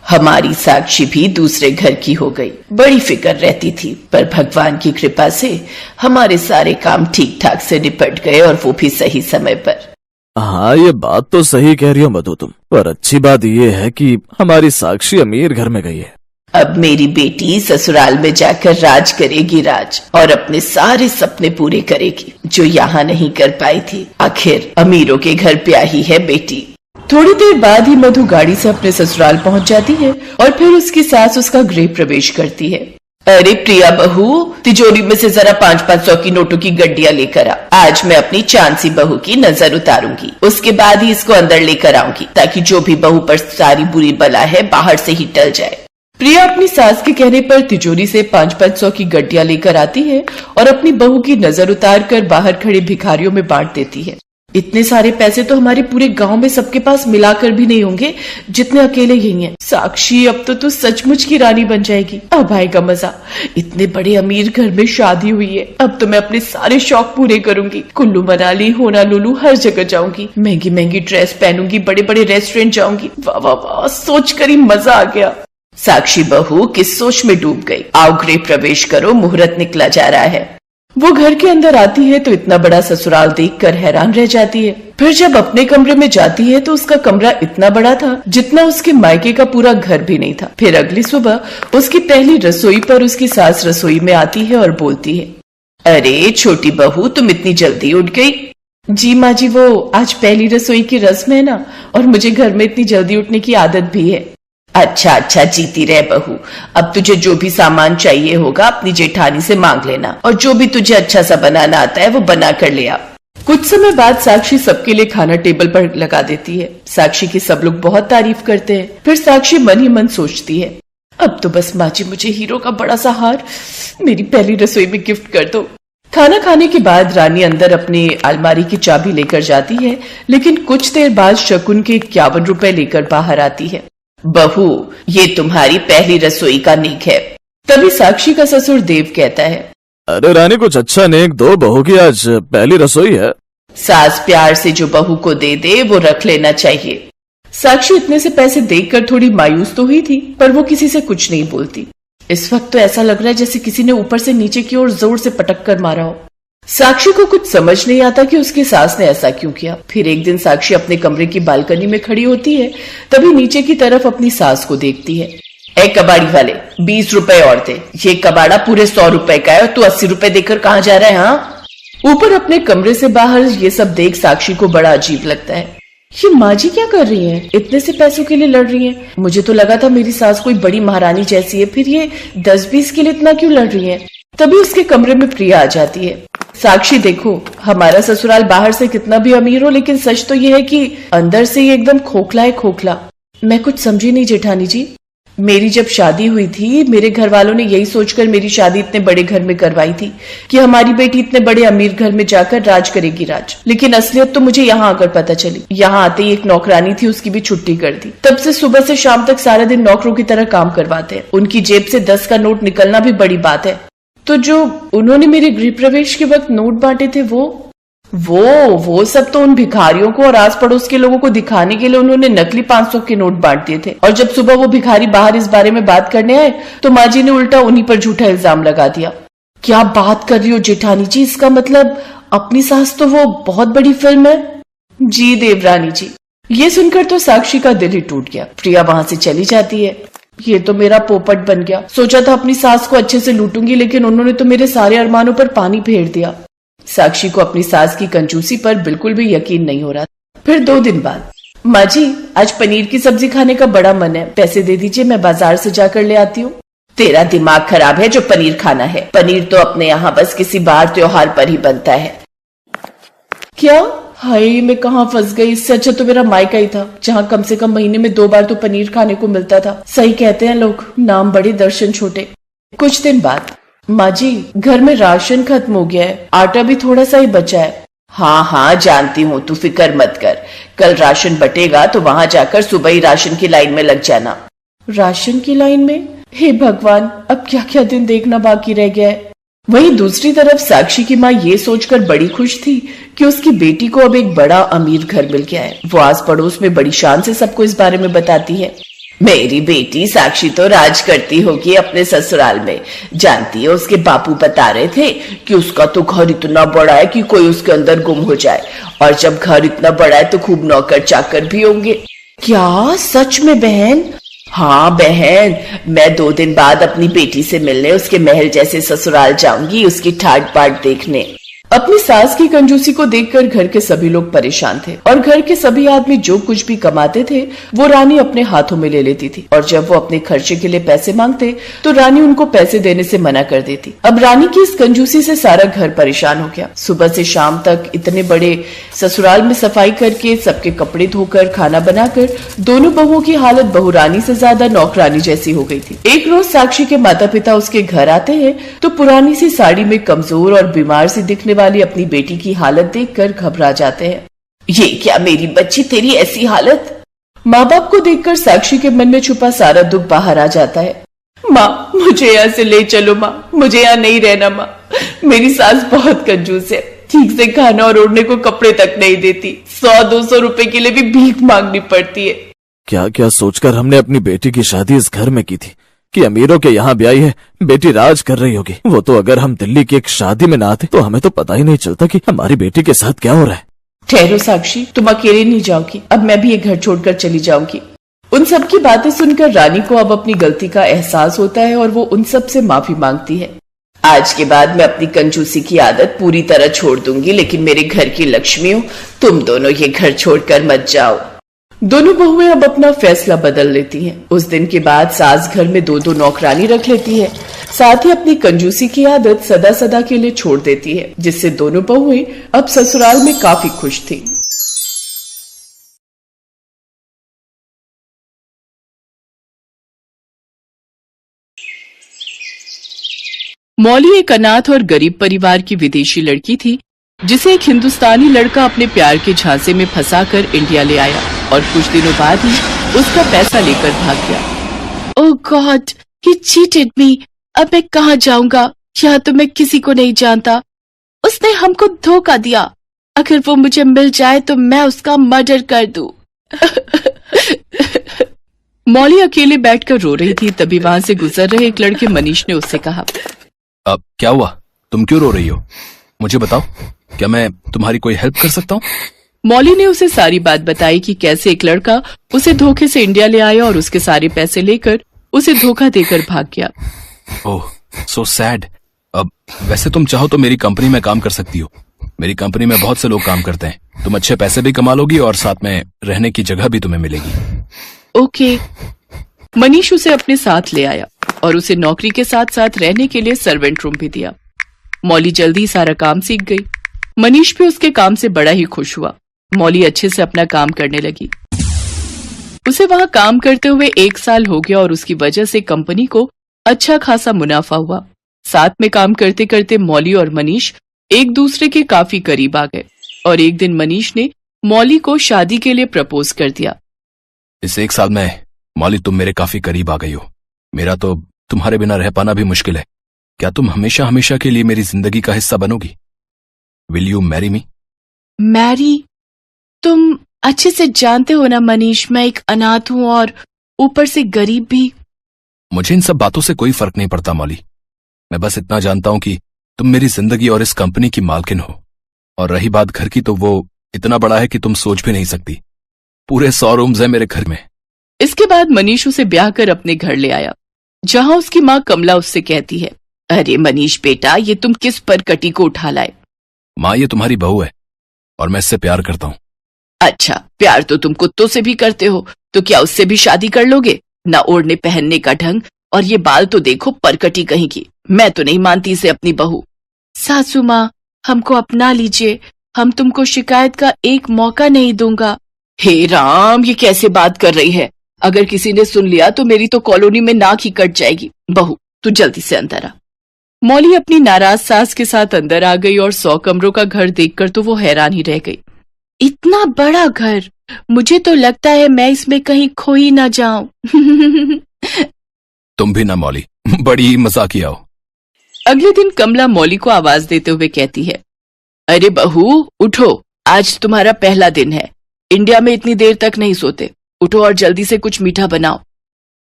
हमारी साक्षी भी दूसरे घर की हो गई। बड़ी फिक्र रहती थी, पर भगवान की कृपा से हमारे सारे काम ठीक ठाक से निपट गए और वो भी सही समय पर। हाँ, ये बात तो सही कह रही हो मधु तुम, पर अच्छी बात ये है कि हमारी साक्षी अमीर घर में गई है। अब मेरी बेटी ससुराल में जाकर राज करेगी राज, और अपने सारे सपने पूरे करेगी जो यहाँ नहीं कर पाई थी। आखिर अमीरों के घर प्याही है बेटी। थोड़ी देर बाद ही मधु गाड़ी से अपने ससुराल पहुँच जाती है और फिर उसकी सास उसका गृह प्रवेश करती है। अरे प्रिया बहू, तिजोरी में से जरा 500-500 की नोटों की गड्डियां लेकर आ। आज मैं अपनी चांसी बहू की नजर उतारूंगी, उसके बाद ही इसको अंदर लेकर आऊंगी, ताकि जो भी बहू पर सारी बुरी बला है बाहर से ही टल जाए। प्रिया अपनी सास के कहने पर तिजोरी से 500-500 की गड्डियां लेकर आती है और अपनी बहू की नजर उतार कर बाहर खड़े भिखारियों में बांट देती है। इतने सारे पैसे तो हमारे पूरे गांव में सबके पास मिलाकर भी नहीं होंगे जितने अकेले यही हैं। साक्षी, अब तो तू सचमुच की रानी बन जाएगी। अब आएगा मजा। इतने बड़े अमीर घर में शादी हुई है, अब तो मैं अपने सारे शौक पूरे करूंगी। कुल्लू मनाली, होनालुलु हर जगह जाऊंगी, महंगी महंगी ड्रेस पहनूंगी, बड़े बड़े रेस्टोरेंट जाऊंगी। वाह वाह वाह, सोच कर ही मजा आ गया। साक्षी बहू किस सोच में डूब गई। आओ गृह प्रवेश करो, मुहूर्त निकला जा रहा है। वो घर के अंदर आती है तो इतना बड़ा ससुराल देखकर हैरान रह जाती है। फिर जब अपने कमरे में जाती है तो उसका कमरा इतना बड़ा था जितना उसके मायके का पूरा घर भी नहीं था। फिर अगली सुबह उसकी पहली रसोई पर उसकी सास रसोई में आती है और बोलती है, अरे छोटी बहू, तुम इतनी जल्दी उठ गई। जी माँ जी, वो आज पहली रसोई की रस्म है ना, और मुझे घर में इतनी जल्दी उठने की आदत भी है। अच्छा अच्छा, जीती रह बहू। अब तुझे जो भी सामान चाहिए होगा अपनी जेठानी से मांग लेना, और जो भी तुझे अच्छा सा बनाना आता है वो बना कर ले आ। कुछ समय बाद साक्षी सबके लिए खाना टेबल पर लगा देती है। साक्षी की सब लोग बहुत तारीफ करते हैं। फिर साक्षी मन ही मन सोचती है, अब तो बस माँ जी मुझे हीरो का बड़ा सा हार मेरी पहली रसोई में गिफ्ट कर दो। खाना खाने के बाद रानी अंदर अपनी अलमारी की चाबी लेकर जाती है, लेकिन कुछ देर बाद शकुन के 51 रुपए लेकर बाहर आती है। बहू, ये तुम्हारी पहली रसोई का नेक है। तभी साक्षी का ससुर देव कहता है, अरे रानी, कुछ अच्छा नेक दो, बहू की आज पहली रसोई है। सास प्यार से जो बहू को दे दे वो रख लेना चाहिए। साक्षी इतने से पैसे देखकर थोड़ी मायूस तो हुई थी, पर वो किसी से कुछ नहीं बोलती। इस वक्त तो ऐसा लग रहा है जैसे किसी ने ऊपर से नीचे की ओर जोर से पटक कर मारा हो। साक्षी को कुछ समझ नहीं आता कि उसकी सास ने ऐसा क्यों किया। फिर एक दिन साक्षी अपने कमरे की बालकनी में खड़ी होती है, तभी नीचे की तरफ अपनी सास को देखती है। ए कबाड़ी वाले, 20 रुपए और दे। ये कबाड़ा पूरे 100 रुपए का है और तू 80 रुपए देकर कहाँ जा रहा है? हाँ। ऊपर अपने कमरे से बाहर ये सब देख साक्षी को बड़ा अजीब लगता है। ये माँ जी क्या कर रही हैं? इतने से पैसों के लिए लड़ रही हैं। मुझे तो लगा था मेरी सास कोई बड़ी महारानी जैसी है, फिर ये 10-20 के लिए इतना क्यों लड़ रही है? तभी उसके कमरे में प्रिया आ जाती है। साक्षी देखो, हमारा ससुराल बाहर से कितना भी अमीर हो, लेकिन सच तो ये है कि अंदर से ये एकदम खोखला है, खोखला। मैं कुछ समझी नहीं जेठानी जी। मेरी जब शादी हुई थी, मेरे घर वालों ने यही सोचकर मेरी शादी इतने बड़े घर में करवाई थी कि हमारी बेटी इतने बड़े अमीर घर में जाकर राज करेगी राज। लेकिन असलियत तो मुझे यहाँ आकर पता चली। यहाँ आते ही एक नौकरानी थी, उसकी भी छुट्टी कर दी। तब से सुबह से शाम तक सारा दिन नौकरों की तरह काम करवाते हैं। उनकी जेब से 10 का नोट निकलना भी बड़ी बात है। तो जो उन्होंने मेरे गृह प्रवेश के वक्त नोट बांटे थे वो सब तो उन भिखारियों को और आस पड़ोस के लोगों को दिखाने के लिए उन्होंने नकली 500 के नोट बांट दिए थे। और जब सुबह वो भिखारी बाहर इस बारे में बात करने आए तो माँ जी ने उल्टा उन्हीं पर झूठा इल्जाम लगा दिया। क्या बात कर रही हो जेठानी जी? इसका मतलब अपनी सास तो वो बहुत बड़ी फिल्म है। जी देवरानी जी। ये सुनकर तो साक्षी का दिल ही टूट गया। प्रिया वहां से चली जाती है। ये तो मेरा पोपट बन गया। सोचा था अपनी सास को अच्छे से लूटूंगी, लेकिन उन्होंने तो मेरे सारे अरमानों पर पानी फेर दिया। साक्षी को अपनी सास की कंजूसी पर बिल्कुल भी यकीन नहीं हो रहा। फिर 2 दिन बाद, माँ जी आज पनीर की सब्जी खाने का बड़ा मन है, पैसे दे दीजिए, मैं बाजार से जाकर ले आती हूँ। तेरा दिमाग खराब है जो पनीर खाना है। पनीर तो अपने यहाँ बस किसी बार त्योहार पर ही बनता है। क्या? हाय, मैं कहाँ फंस गई। इससे अच्छा तो मेरा मायका ही था, जहाँ कम से कम महीने में 2 बार तो पनीर खाने को मिलता था। सही कहते हैं लोग, नाम बड़े दर्शन छोटे। कुछ दिन बाद, माँ जी घर में राशन खत्म हो गया है, आटा भी थोड़ा सा ही बचा है। हाँ हाँ जानती हूँ, तू फिक्र मत कर। कल राशन बटेगा तो वहाँ जाकर सुबह ही राशन की लाइन में लग जाना। राशन की लाइन में? हे भगवान, अब क्या क्या दिन देखना बाकी रह गया है। वहीं दूसरी तरफ साक्षी की माँ ये सोचकर बड़ी खुश थी कि उसकी बेटी को अब एक बड़ा अमीर घर मिल गया है। वो आस पड़ोस में बड़ी शान से सबको इस बारे में बताती है। मेरी बेटी साक्षी तो राज करती होगी अपने ससुराल में। जानती है, उसके बापू बता रहे थे कि उसका तो घर इतना बड़ा है कि कोई उसके अंदर गुम हो जाए, और जब घर इतना बड़ा है तो खूब नौकर चाकर भी होंगे। क्या सच में बहन? हाँ बहन, मैं 2 दिन बाद अपनी बेटी से मिलने उसके महल जैसे ससुराल जाऊंगी, उसकी ठाट बाट देखने। अपनी सास की कंजूसी को देखकर घर के सभी लोग परेशान थे, और घर के सभी आदमी जो कुछ भी कमाते थे वो रानी अपने हाथों में ले लेती थी, और जब वो अपने खर्चे के लिए पैसे मांगते तो रानी उनको पैसे देने से मना कर देती। अब रानी की इस कंजूसी से सारा घर परेशान हो गया। सुबह से शाम तक इतने बड़े ससुराल में सफाई करके, सबके कपड़े धोकर, खाना बनाकर दोनों बहुओं की हालत बहुरानी से ज्यादा नौकरानी जैसी हो गई थी। एक रोज साक्षी के माता पिता उसके घर आते हैं तो पुरानी सी साड़ी में कमजोर और बीमार सी दिखने वाली अपनी बेटी की हालत देखकर घबरा जाते हैं। ये क्या मेरी बच्ची, तेरी ऐसी हालत? माँ बाप को देखकर साक्षी के मन में छुपा सारा दुख बाहर आ जाता है। माँ, मुझे यहाँ से ले चलो माँ, मुझे यहाँ नहीं रहना माँ। मेरी सास बहुत कंजूस है, ठीक से खाना और ओढ़ने को कपड़े तक नहीं देती, 100-200 रुपए के लिए भी भीख मांगनी पड़ती है। क्या क्या सोचकर हमने अपनी बेटी की शादी इस घर में की थी कि अमीरों के यहाँ ब्याही है, बेटी राज कर रही होगी। वो तो अगर हम दिल्ली की एक शादी में ना आते तो हमें तो पता ही नहीं चलता कि हमारी बेटी के साथ क्या हो रहा है। ठहरो साक्षी, तुम अकेले नहीं जाओगी, अब मैं भी ये घर छोड़कर चली जाऊंगी। उन सब की बातें सुनकर रानी को अब अपनी गलती का एहसास होता है और वो उन सब से माफी मांगती है। आज के बाद मैं अपनी कंजूसी की आदत पूरी तरह छोड़ दूंगी, लेकिन मेरे घर की लक्ष्मियों, तुम दोनों ये घर छोड़कर मत जाओ। दोनों बहुएं अब अपना फैसला बदल लेती हैं। उस दिन के बाद सास घर में 2-2 नौकरानी रख लेती है, साथ ही अपनी कंजूसी की आदत सदा सदा के लिए छोड़ देती है, जिससे दोनों बहुएं अब ससुराल में काफी खुश थीं। मौली एक अनाथ और गरीब परिवार की विदेशी लड़की थी, जिसे एक हिंदुस्तानी लड़का अपने प्यार के झांसे में फंसाकर इंडिया ले आया और कुछ दिनों बाद ही उसका पैसा लेकर भाग गया। ओह गॉड, he cheated me। अब मैं कहाँ जाऊंगा? यहाँ तो मैं किसी को नहीं जानता। उसने हमको धोखा दिया। अगर वो मुझे मिल जाए तो मैं उसका मर्डर कर दूं। मौली अकेले बैठकर रो रही थी, तभी वहां से गुजर रहे एक लड़के मनीष ने उससे कहा, अब क्या हुआ? तुम क्यों रो रही हो? मुझे बताओ, क्या मैं तुम्हारी कोई हेल्प कर सकता हूँ? मौली ने उसे सारी बात बताई कि कैसे एक लड़का उसे धोखे से इंडिया ले आया और उसके सारे पैसे लेकर उसे धोखा देकर भाग गया। ओह, सो सैड। अब वैसे तुम चाहो तो मेरी कंपनी में काम कर सकती हो। मेरी कंपनी में बहुत से लोग काम करते हैं। तुम अच्छे पैसे भी कमा लोगी और साथ में रहने की जगह भी तुम्हें मिलेगी। ओके। मनीष उसे अपने साथ ले आया और उसे नौकरी के साथ साथ रहने के लिए सर्वेंट रूम भी दिया। मौली जल्दी सारा काम सीख गई। मनीष भी उसके काम से बड़ा ही खुश हुआ। मौली अच्छे से अपना काम करने लगी। उसे वहां काम करते हुए 1 साल हो गया और उसकी वजह से कंपनी को अच्छा खासा मुनाफा हुआ। साथ में काम करते करते मौली और मनीष एक दूसरे के काफी करीब आ गए और एक दिन मनीष ने मौली को शादी के लिए प्रपोज कर दिया। इस 1 साल में मौली तुम मेरे काफी करीब आ गई हो। मेरा तो तुम्हारे बिना रह पाना भी मुश्किल है। क्या तुम हमेशा हमेशा के लिए मेरी जिंदगी का हिस्सा बनोगी? Will you marry me? Marry? तुम अच्छे से जानते हो ना मनीष, मैं एक अनाथ हूँ और ऊपर से गरीब भी। मुझे इन सब बातों से कोई फर्क नहीं पड़ता मौली। मैं बस इतना जानता हूं कि तुम मेरी जिंदगी और इस कंपनी की मालकिन हो। और रही बात घर की, तो वो इतना बड़ा है कि तुम सोच भी नहीं सकती। पूरे 100 रूम्स हैं मेरे घर में। इसके बाद मनीष उसे ब्याह कर अपने घर ले आया, जहां उसकी माँ कमला उससे कहती है, अरे मनीष बेटा, ये तुम किस परकटी को उठा लाए? माँ, ये तुम्हारी बहू है और मैं इससे प्यार करता हूँ। अच्छा, प्यार तो तुम कुत्तों से भी करते हो, तो क्या उससे भी शादी कर लोगे? ना ओढ़ने पहनने का ढंग, और ये बाल तो देखो, परकटी कहीं की। मैं तो नहीं मानती इसे अपनी बहू। सासू माँ, हमको अपना लीजिए, हम तुमको शिकायत का एक मौका नहीं दूंगा। हे राम, ये कैसे बात कर रही है? अगर किसी ने सुन लिया तो मेरी तो कॉलोनी में नाक ही कट जाएगी। बहू, तू जल्दी से अंदर आ। मौली अपनी नाराज सास के साथ अंदर आ गई और 100 कमरों का घर देखकर तो वो हैरान ही रह गई। इतना बड़ा घर, मुझे तो लगता है मैं इसमें कहीं खो ही ना जाऊं। तुम भी ना मौली, बड़ी मजाकिया हो। अगले दिन कमला मौली को आवाज देते हुए कहती है, अरे बहू उठो, आज तुम्हारा पहला दिन है। इंडिया में इतनी देर तक नहीं सोते। उठो और जल्दी से कुछ मीठा बनाओ।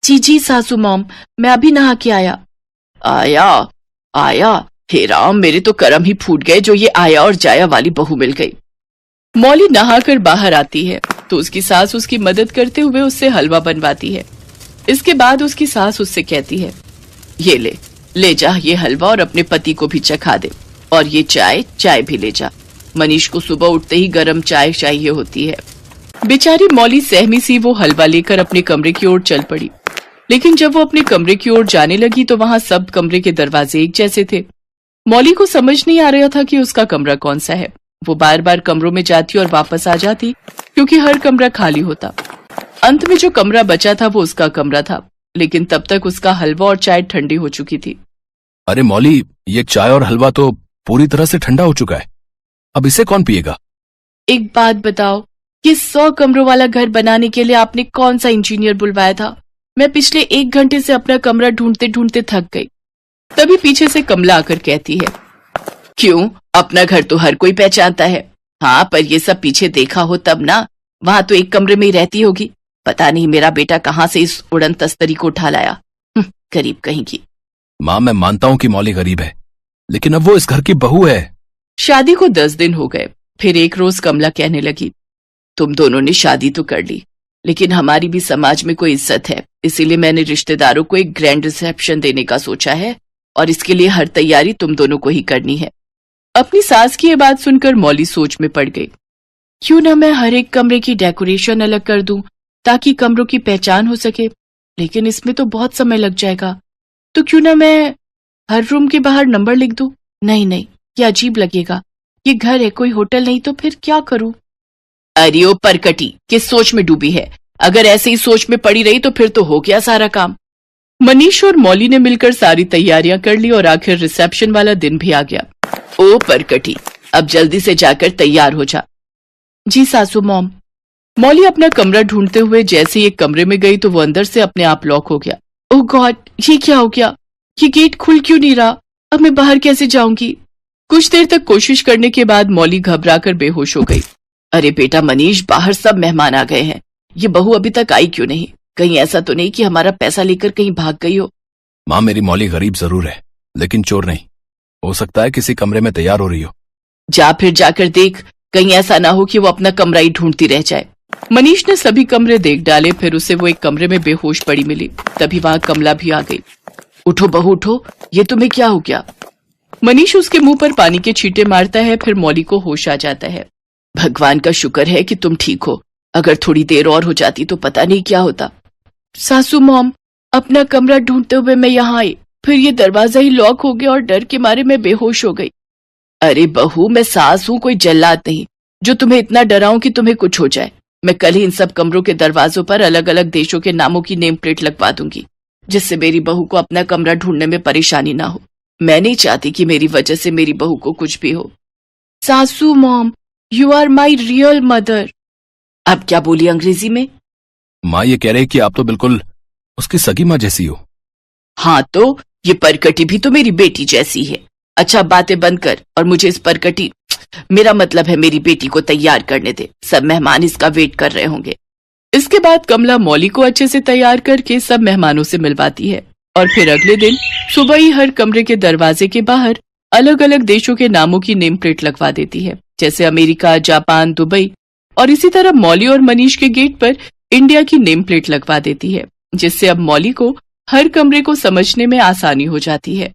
जी जी सासू मॉम, मैं अभी नहा के आया। आया आया, हे राम, मेरे तो करम ही फूट गए जो ये आया और जाया वाली बहू मिल गई। मौली नहाकर बाहर आती है तो उसकी सास उसकी मदद करते हुए उससे हलवा बनवाती है। इसके बाद उसकी सास उससे कहती है, ये ले जा ये हलवा और अपने पति को भी चखा दे, और ये चाय भी ले जा। मनीष को सुबह उठते ही गरम चाय चाहिए होती है। बेचारी मौली सहमी सी वो हलवा लेकर अपने कमरे की ओर चल पड़ी, लेकिन जब वो अपने कमरे की ओर जाने लगी तो वहां सब कमरे के दरवाजे एक जैसे थे। मौली को समझ नहीं आ रहा था कि उसका कमरा कौन सा है। वो बार बार कमरों में जाती और वापस आ जाती क्योंकि हर कमरा खाली होता। अंत में जो कमरा बचा था वो उसका कमरा था, लेकिन तब तक उसका हलवा और चाय ठंडी हो चुकी थी। अरे मौली, ये चाय और हलवा तो पूरी तरह से ठंडा हो चुका है, अब इसे कौन पिएगा? एक बात बताओ, ये 100 कमरों वाला घर बनाने के लिए आपने कौन सा इंजीनियर बुलवाया था? मैं पिछले 1 घंटे से अपना कमरा ढूंढते ढूंढते थक गई। तभी पीछे से कमला आकर कहती है, क्यों, अपना घर तो हर कोई पहचानता है। हाँ, पर ये सब पीछे देखा हो तब ना, वहां तो एक कमरे में ही रहती होगी। पता नहीं मेरा बेटा कहाँ से इस उड़न तस्तरी को उठा लाया। गरीब कहीं की। माँ, मैं मानता हूँ कि मौली गरीब है, लेकिन अब वो इस घर की बहू है। शादी को 10 दिन हो गए। फिर एक रोज कमला कहने लगी, तुम दोनों ने शादी तो कर ली, लेकिन हमारी भी समाज में कोई इज्जत है, इसीलिए मैंने रिश्तेदारों को एक ग्रैंड रिसेप्शन देने का सोचा है, और इसके लिए हर तैयारी तुम दोनों को ही करनी है। अपनी सास की ये बात सुनकर मौली सोच में पड़ गई। क्यों ना मैं हर एक कमरे की डेकोरेशन अलग कर दूं ताकि कमरों की पहचान हो सके, लेकिन इसमें तो बहुत समय लग जाएगा। तो क्यों ना मैं हर रूम के बाहर नंबर लिख दूं? नहीं, ये अजीब लगेगा। ये घर है, कोई होटल नहीं, तो फिर क्या करूं? अरे ओ परकटी, किस सोच में डूबी है? अगर ऐसे ही सोच में पड़ी रही तो फिर तो हो गया सारा काम। मनीष और मौली ने मिलकर सारी तैयारियां कर ली और आखिर रिसेप्शन वाला दिन भी आ गया। ओ परकटी, अब जल्दी से जाकर तैयार हो जा। जी सासू मॉम। मौली अपना कमरा ढूंढते हुए जैसे एक कमरे में गई तो वो अंदर से अपने आप लॉक हो गया। ओह गॉड, ये क्या हो गया? ये गेट खुल क्यों नहीं रहा? अब मैं बाहर कैसे जाऊंगी? कुछ देर तक कोशिश करने के बाद मौली घबराकर बेहोश हो गई। अरे बेटा मनीष, बाहर सब मेहमान आ गए हैं, ये बहू अभी तक आई क्यों नहीं? कहीं ऐसा तो नहीं कि हमारा पैसा लेकर कहीं भाग गई हो? माँ, मेरी मौली गरीब जरूर है, लेकिन चोर नहीं। हो सकता है किसी कमरे में तैयार हो रही हो। जा फिर जाकर देख, कहीं ऐसा ना हो कि वो अपना कमरा ही ढूंढती रह जाए। मनीष ने सभी कमरे देख डाले, फिर उसे वो एक कमरे में बेहोश पड़ी मिली। तभी वहां कमला भी आ गई। उठो बहू उठो, ये तुम्हें क्या हो गया? मनीष उसके मुंह पर पानी के छींटे मारता है, फिर मौली को होश आ जाता है। भगवान का शुक्र है कि तुम ठीक हो, अगर थोड़ी देर और हो जाती तो पता नहीं क्या होता। सासू मॉम, अपना कमरा ढूंढते हुए मैं यहाँ आई, फिर ये दरवाजा ही लॉक हो गया और डर के मारे मैं बेहोश हो गई। अरे बहू, मैं सास हूँ, कोई जल्लाद नहीं जो तुम्हें इतना डराऊं कि तुम्हें कुछ हो जाए। मैं कल ही इन सब कमरों के दरवाजों पर अलग अलग देशों के नामों की नेम प्लेट लगवा दूंगी, जिससे मेरी बहू को अपना कमरा ढूंढने में परेशानी ना हो। मैं नहीं चाहती कि मेरी वजह से मेरी बहू को कुछ भी हो। सासू mom, you are my real mother. अब क्या बोली अंग्रेजी में? माँ ये कह रहे कि आप तो बिल्कुल उसकी सगी माँ जैसी हो। हाँ, तो ये परकटी भी तो मेरी बेटी जैसी है। अच्छा, बातें बंद कर और मुझे इस परकटी, मेरा मतलब है मेरी बेटी को तैयार करने दे। सब मेहमान इसका वेट कर रहे होंगे। इसके बाद कमला मौली को अच्छे से तैयार करके सब मेहमानों से मिलवाती है, और फिर अगले दिन सुबह ही हर कमरे के दरवाजे के बाहर अलग अलग देशों के नामों की नेम प्लेट लगवा देती है, जैसे अमेरिका, जापान, दुबई। और इसी तरह मौली और मनीष के गेट पर इंडिया की नेम प्लेट लगवा देती है, जिससे अब मौली को हर कमरे को समझने में आसानी हो जाती है।